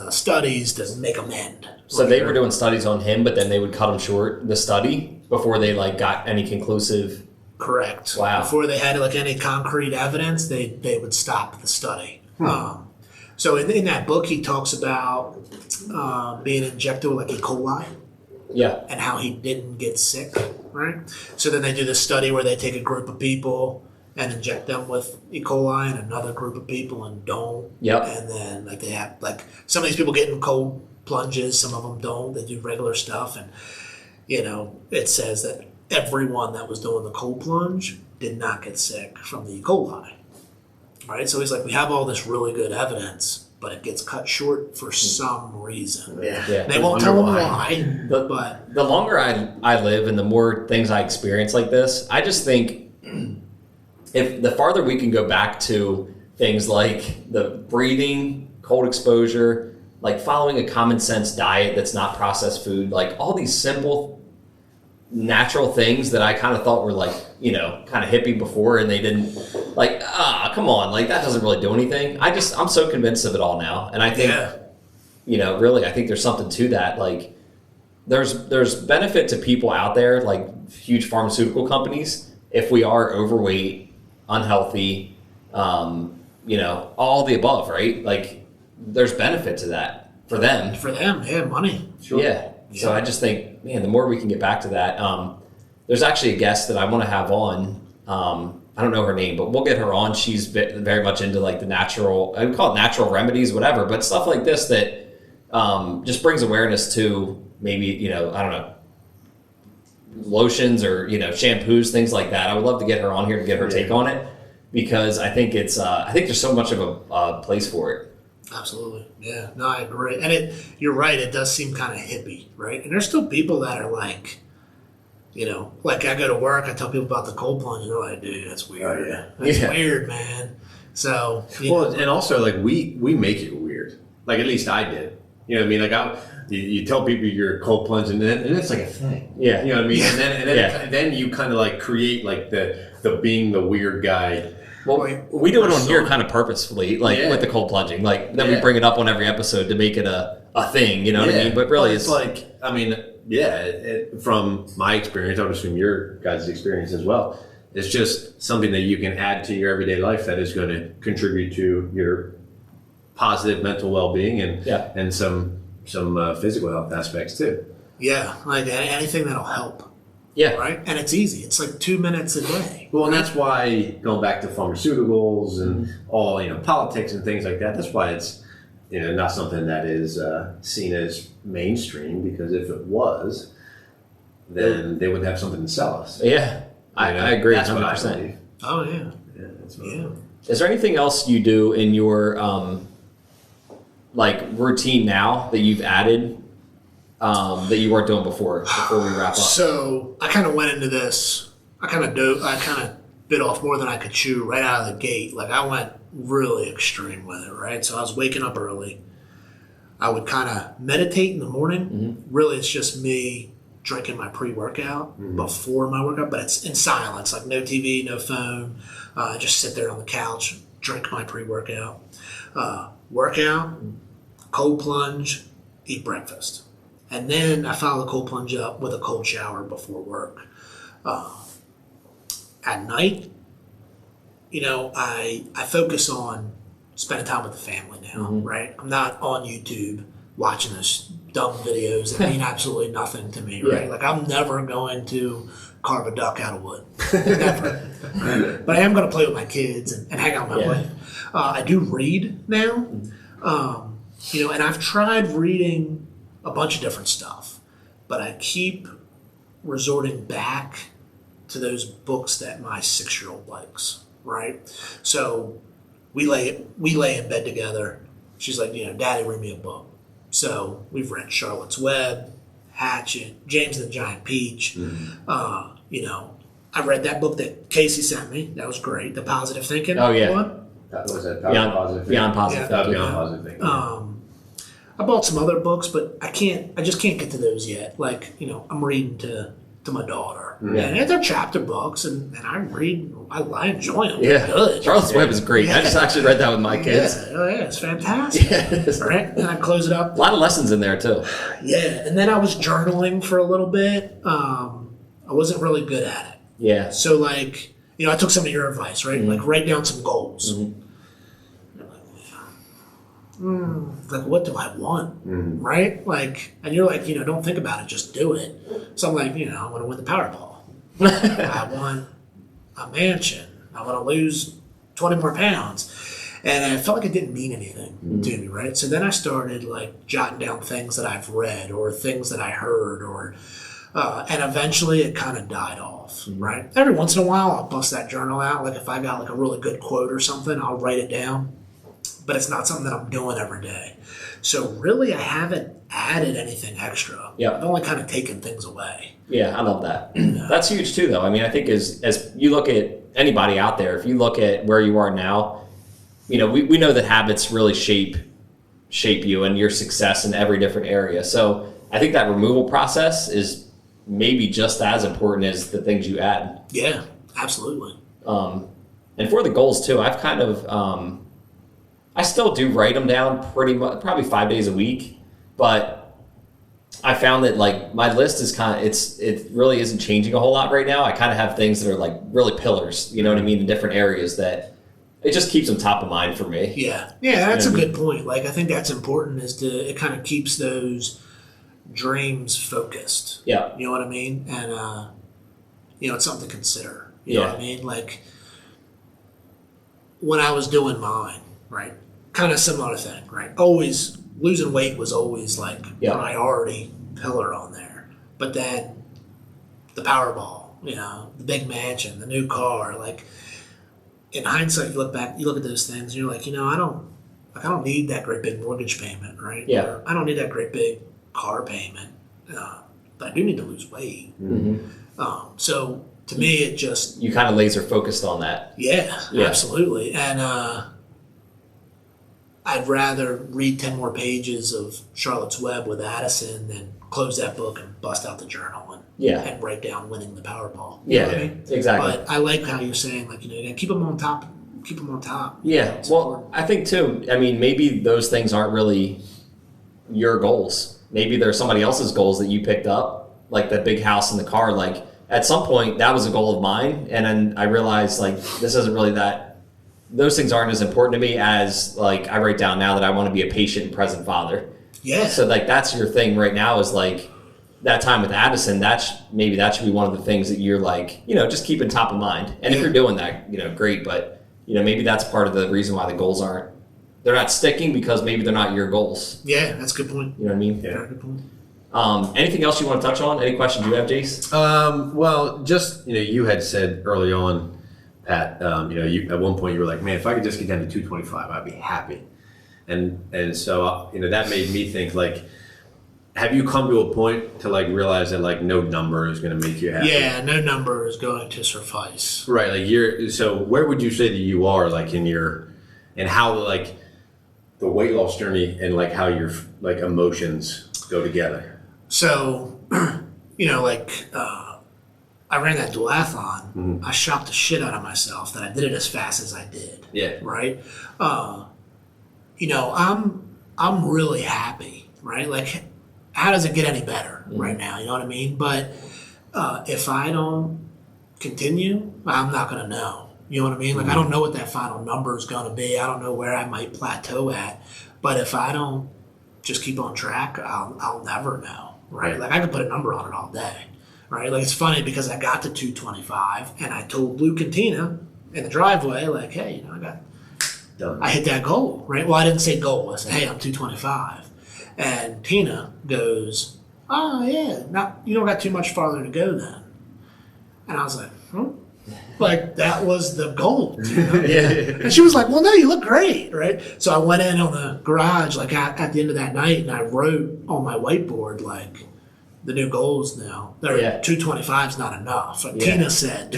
studies to make amend. So they were doing studies on him, but then they would cut him short, the study, before they like got any conclusive. Correct. Wow. Before they had like any concrete evidence, they would stop the study. So in that book, he talks about being injected with like E. coli Yeah. and how he didn't get sick, right? So then they do this study where they take a group of people and inject them with E. coli and another group of people and don't. Yep. And then like they have like some of these people get in cold plunges, some of them don't. They do regular stuff, and it says that everyone that was doing the cold plunge did not get sick from the E. coli. Right? So he's like, we have all this really good evidence, but it gets cut short for some reason. Yeah. They won't tell them why, but The longer I live and the more things I experience like this, I just think if the farther we can go back to things like the breathing, cold exposure, like following a common sense diet that's not processed food, like all these simple natural things that I kind of thought were like, kind of hippie before, and they didn't, like, come on, like that doesn't really do anything. I'm so convinced of it all now. And I think, really, I think there's something to that. Like there's benefit to people out there, like huge pharmaceutical companies, if we are overweight, unhealthy, all the above, right? Like there's benefit to that for them. For them, yeah, money. Sure. Yeah. So I just think, man, the more we can get back to that. There's actually a guest that I want to have on. I don't know her name, but we'll get her on. She's very much into like the natural, I would call it natural remedies, whatever, but stuff like this that just brings awareness to maybe, I don't know, lotions or, shampoos, things like that. I would love to get her on here to get her take on it, because I think I think there's so much of a place for it. Absolutely. Yeah. No, I agree. And you're right. It does seem kind of hippie, right? And there's still people that are like, like I go to work, I tell people about the cold plunge, and they're like, dude, that's weird. Oh, yeah. That's weird, man. So, and also like we make it weird. Like at least I did. You know what I mean? Like you tell people you're cold plunge, and it's like a thing. Yeah. You know what I mean? And then you kind of like create like the being the weird guy. Well, we do it on here kind of purposefully, like with the cold plunging. Like then we bring it up on every episode to make it a thing. You know what I mean? But really, it's like, I mean, from my experience, I would assume your guys' experience as well. It's just something that you can add to your everyday life that is going to contribute to your positive mental well-being and some physical health aspects too. Yeah, like anything that'll help. Yeah. Right? And it's easy. It's like 2 minutes a day. Well, and that's why, going back to pharmaceuticals and all, politics and things like that, that's why it's, not something that is seen as mainstream, because if it was, then they would have something to sell us. Yeah. I agree. That's 100%. what I believe. Oh, yeah. Yeah, that's what Is there anything else you do in your, routine now that you've added that you weren't doing before we wrap up? So I kind of went into this. I kind of bit off more than I could chew right out of the gate. Like I went really extreme with it, right? So I was waking up early. I would kind of meditate in the morning. Mm-hmm. Really, it's just me drinking my pre-workout before my workout, but it's in silence, like no TV, no phone. I just sit there on the couch, drink my pre-workout, workout, cold plunge, eat breakfast. And then I follow the cold plunge up with a cold shower before work. At night, I focus on spending time with the family now, right? I'm not on YouTube watching those dumb videos that mean absolutely nothing to me, right? Like I'm never going to carve a duck out of wood, never. But I am going to play with my kids and hang out with my wife. I do read now, and I've tried reading a bunch of different stuff, but I keep resorting back to those books that my 6-year-old likes, right? So we lay in bed together. She's like, Daddy, read me a book. So we've read Charlotte's Web, Hatchet, James and the Giant Peach. I read that book that Casey sent me. That was great. The Positive Thinking. Oh yeah. One. That was it. Beyond Positive. Beyond Positive. Yeah, Beyond Positive Thinking. I bought some other books, but I just can't get to those yet. Like, I'm reading to my daughter. Yeah. And they're chapter books, and I read, I enjoy them. Yeah. Good. Charlotte's Web is great. I just actually read that with my kids. Yeah. Oh, yeah, it's fantastic. Yes. Right? And I close it up. A lot of lessons in there, too. Yeah. And then I was journaling for a little bit. I wasn't really good at it. Yeah. So, I took some of your advice, right? Like, write down some goals. Like, what do I want? Right? Like, and you're like, don't think about it, just do it. So I'm like, I want to win the Powerball. I want a mansion. I want to lose 20 more pounds. And I felt like it didn't mean anything to me, right? So then I started jotting down things that I've read or things that I heard and eventually it kind of died off, right? Every once in a while I'll bust that journal out. Like if I got a really good quote or something, I'll write it down. But it's not something that I'm doing every day. So really, I haven't added anything extra. Yeah. I've only kind of taken things away. Yeah, I love that. That's huge too, though. I mean, I think as you look at anybody out there, if you look at where you are now, we know that habits really shape you and your success in every different area. So I think that removal process is maybe just as important as the things you add. Yeah, absolutely. And for the goals too, I've kind of, I still do write them down pretty much, probably 5 days a week, but I found that like my list is kind of, it really isn't changing a whole lot right now. I kind of have things that are like really pillars, you know what I mean, in different areas that it just keeps them top of mind for me. Yeah, that's a good point. Like, I think that's important, is it kind of keeps those dreams focused. Yeah. You know what I mean? And, it's something to consider. You know what I mean? Like, when I was doing mine, right? Kind of similar thing, right? Always, losing weight was always like priority pillar on there. But then the Powerball, the big mansion, the new car, like, in hindsight, you look back, you look at those things, and you're like, I don't need that great big mortgage payment, right? Yeah. Or I don't need that great big car payment, but I do need to lose weight. Mm-hmm. So to me, it just, you kind of laser focused on that. Yeah, absolutely. And I'd rather read 10 more pages of Charlotte's Web with Addison than close that book and bust out the journal and write down winning the Powerball. You know what I mean? Exactly. But I like how you're saying, like, you gotta keep them on top. Keep them on top. Yeah. Well, I think too, I mean, maybe those things aren't really your goals. Maybe they're somebody else's goals that you picked up, like that big house and the car. Like, at some point, that was a goal of mine. And then I realized, like, this isn't really that, those things aren't as important to me as, like, I write down now that I want to be a patient and present father. Yeah. So, like, that's your thing right now, is like that time with Addison. Maybe that should be one of the things that you're like, just keeping top of mind. And if you're doing that, great. But, maybe that's part of the reason why the goals they're not sticking, because maybe they're not your goals. Yeah, that's a good point. You know what I mean? Yeah. Very good point. Anything else you want to touch on? Any questions you have, Jace? Well, just, you had said early on, Pat, you at one point you were like, man, if I could just get down to 225, I'd be happy. And so, that made me think, like, have you come to a point to, like, realize that, like, no number is going to make you happy? Yeah, no number is going to suffice. Right. Like, so where would you say that you are, like, and how, like, the weight loss journey and, like, how your, like, emotions go together? So, I ran that duathlon. Mm-hmm. I shocked the shit out of myself that I did it as fast as I did. Yeah. Right? I'm really happy, right? Like, how does it get any better right now? You know what I mean? But if I don't continue, I'm not going to know. You know what I mean? Like, I don't know what that final number is going to be. I don't know where I might plateau at. But if I don't just keep on track, I'll never know, right? Like, I could put a number on it all day, right? Like, it's funny because I got to 225 and I told Luke and Tina in the driveway, like, hey, I hit that goal, right? Well, I didn't say goal. I said, hey, I'm 225. And Tina goes, oh, yeah, you don't got too much farther to go then. And I was like, Like, that was the goal. And she was like, well, no, you look great, right? So I went in on the garage, like, at the end of that night, and I wrote on my whiteboard, like, the new goals now. 225 is not enough. Like Tina said,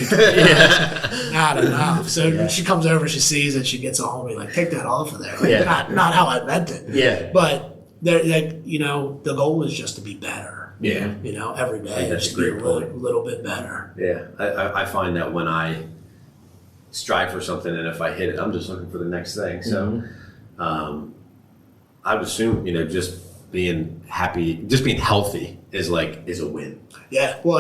not enough. So she comes over, she sees it, she gets all me, like, take that off of there. Like, not how I meant it. Yeah. But, like, the goal is just to be better. Yeah. Every day. That's just a great be point. a little bit better. Yeah. I find that when I strive for something and if I hit it, I'm just looking for the next thing. So I would assume, just being happy, just being healthy is a win. Yeah. Well,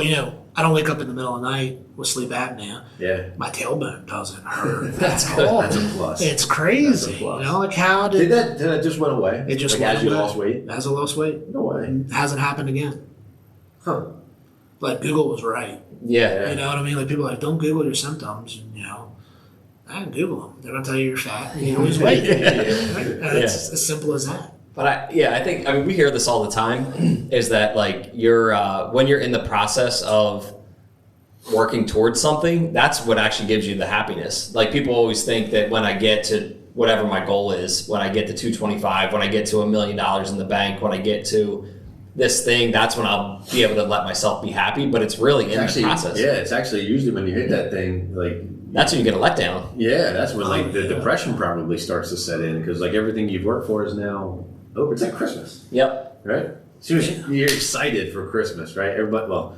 I don't wake up in the middle of the night with sleep apnea. Yeah. My tailbone doesn't hurt. That's a plus. It's crazy. That's a plus. Like, how did that just went away? It just went as away. You lost weight? As I lost weight. No way. It hasn't happened again. Huh. Like, Google was right. Yeah. You know what I mean? Like, people are like, don't Google your symptoms. And, I can Google them. They're going to tell you you're fat and you lose weight. It's as simple as that. But I think we hear this all the time, is that, like, you're when you're in the process of working towards something, that's what actually gives you the happiness. Like, people always think that when I get to whatever my goal is, when I get to 225, when I get to $1 million in the bank, when I get to this thing, that's when I'll be able to let myself be happy. But it's really in the process. Yeah, it's actually usually when you hit that thing, like, that's when you get a letdown. Yeah, that's when, like, the depression probably starts to set in, because, like, everything you've worked for is now over. It's like Christmas. Yep. Right? So you're excited for Christmas, right? Everybody, well,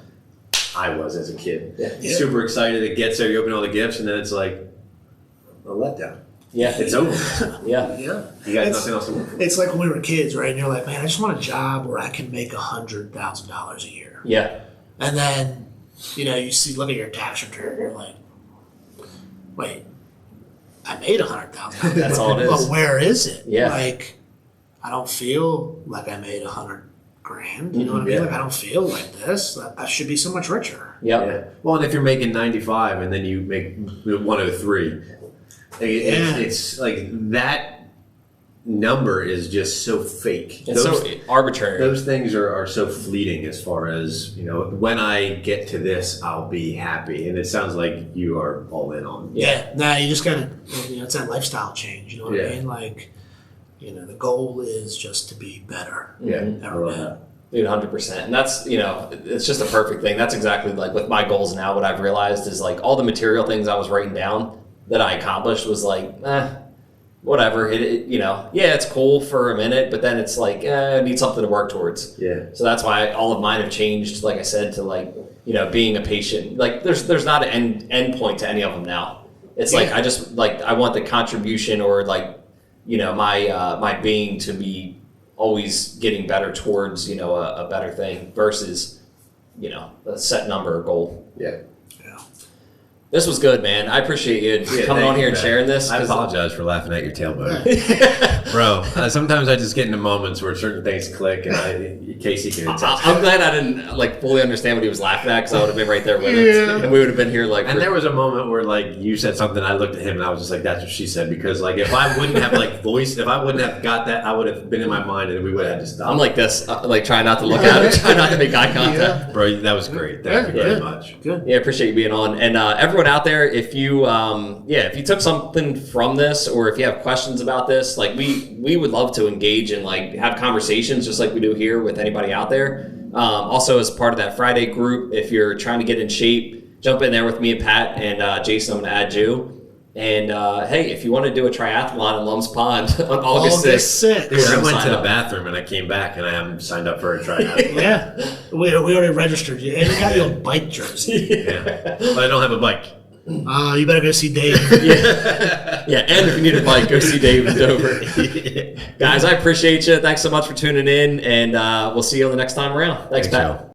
I was as a kid. Yeah. Super excited. It gets there. You open all the gifts, and then it's like a letdown. Yeah. It's over. Yeah. Yeah. You got nothing else to work for. It's like when we were kids, right? And you're like, man, I just want a job where I can make $100,000 a year. Yeah. And then, you know, look at your tax return, you're like, wait, I made $100,000. That's all it is. But where is it? Yeah. Like, I don't feel like I made $100,000. You know what I mean? Yeah. Like, I don't feel like this. I should be so much richer. Yep. Yeah. Well, and if you're making 95 and then you make 103, it's like that number is just so fake. It's so arbitrary. Those things are so fleeting as far as, you know, when I get to this, I'll be happy. And it sounds like you are all in on. Yeah. Nah, you just gotta, you know, it's that lifestyle change. You know what Yeah. I mean? Like, you know, the goal is just to be better. Yeah. Every I love day. that. Dude, 100%. And that's, you know, it's just a perfect thing. That's exactly like with my goals now, what I've realized is like all the material things I was writing down that I accomplished was like, whatever. You know, yeah, it's cool for a minute, but then it's like, I need something to work towards. Yeah. So that's why all of mine have changed, like I said, to like, you know, being a patient. Like there's not an end point to any of them now. It's like, I just like, I want the contribution or like, you know, my being to be always getting better towards, you know, a better thing versus, you know, a set number or goal. Yeah. This was good, man. I appreciate you coming on here and sharing this. I apologize for laughing at your tailbone. Bro, sometimes I just get into moments where certain things click and Casey can attest. I'm glad I didn't like fully understand what he was laughing at because I would have been right there with him. And we would have been here like... And there was a moment where like you said something, I looked at him and I was just like, that's what she said. Because like if I wouldn't have like voiced, if I wouldn't have got that, I would have been in my mind and we would have had to stop. I'm like this, like trying not to look at it, trying not to make eye contact. Bro, that was great. Thank you very much. Good. Yeah, appreciate you being on. And everyone out there, if you if you took something from this or if you have questions about this, like we would love to engage and like have conversations just like we do here with anybody out there. Also as part of that Friday group, if you're trying to get in shape, jump in there with me and Pat and Jason. I'm going to add you. And hey, if you want to do a triathlon in Lum's Pond on August 6th. Dude, I went to the bathroom and I came back and I haven't signed up for a triathlon. Yeah. We already registered you. And we got you a bike jersey. Yeah. But I don't have a bike. You better go see Dave. Yeah, and if you need a bike, go see Dave in Dover. Guys, I appreciate you. Thanks so much for tuning in, and we'll see you on the next time around. Thanks, Pat. Joe.